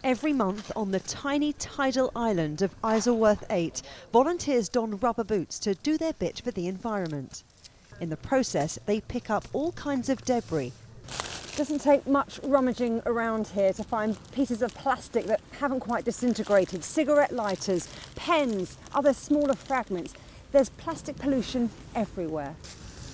Every month on the tiny tidal island of Isleworth 8, volunteers don rubber boots to do their bit for the environment. In the process, they pick up all kinds of debris. Doesn't take much rummaging around here to find pieces of plastic that haven't quite disintegrated, cigarette lighters, pens, other smaller fragments. There's plastic pollution everywhere.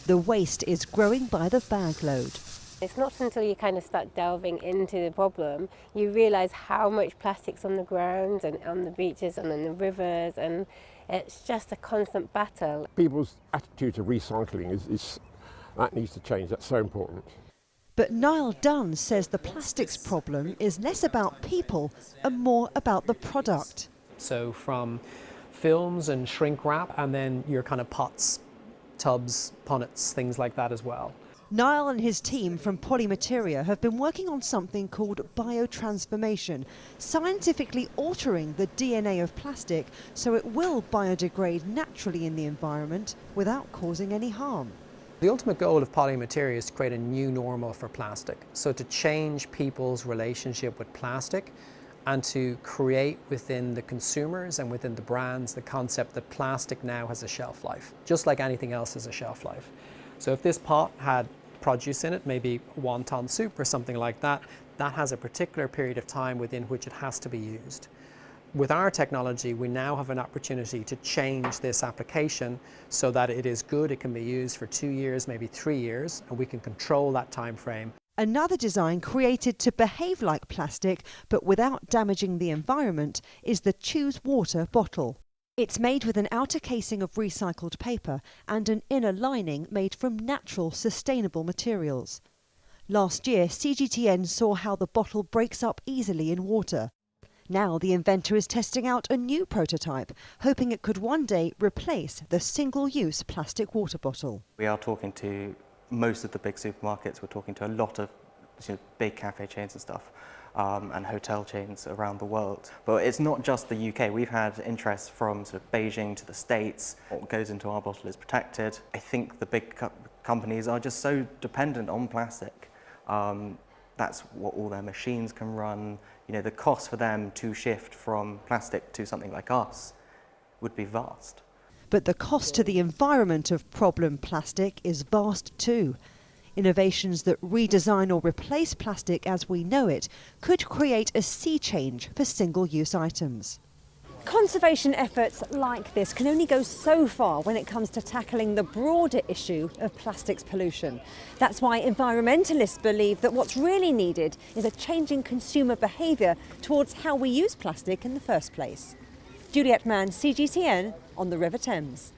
The waste is growing by the bag load. It's not until you kind of start delving into the problem you realise how much plastic's on the ground and on the beaches and in the rivers, and it's just a constant battle. People's attitude to recycling that needs to change. That's so important. But Niall Dunn says the plastics problem is less about people and more about the product. So from films and shrink wrap, and then your kind of pots, tubs, punnets, things like that as well. Niall and his team from Polymateria have been working on something called biotransformation, scientifically altering the DNA of plastic so it will biodegrade naturally in the environment without causing any harm. The ultimate goal of Polymateria is to create a new normal for plastic. So to change people's relationship with plastic and to create within the consumers and within the brands the concept that plastic now has a shelf life, just like anything else has a shelf life. So if this pot had produce in it, maybe wonton soup or something like that, that has a particular period of time within which it has to be used. With our technology, we now have an opportunity to change this application so that it is good, it can be used for 2 years, maybe 3 years, and we can control that time frame. Another design created to behave like plastic but without damaging the environment is the Choose Water bottle. It's made with an outer casing of recycled paper and an inner lining made from natural, sustainable materials. Last year, CGTN saw how the bottle breaks up easily in water. Now the inventor is testing out a new prototype, hoping it could one day replace the single-use plastic water bottle. We are talking to most of the big supermarkets, we're talking to a lot of big cafe chains and stuff. And hotel chains around the world. But it's not just the UK. We've had interest from sort of Beijing to the States. What goes into our bottle is protected. I think the big companies are just so dependent on plastic. That's what all their machines can run. You know, the cost for them to shift from plastic to something like us would be vast. But the cost to the environment of problem plastic is vast too. Innovations that redesign or replace plastic as we know it could create a sea change for single-use items. Conservation efforts like this can only go so far when it comes to tackling the broader issue of plastics pollution. That's why environmentalists believe that what's really needed is a change in consumer behaviour towards how we use plastic in the first place. Juliet, Mann, CGTN on the River Thames.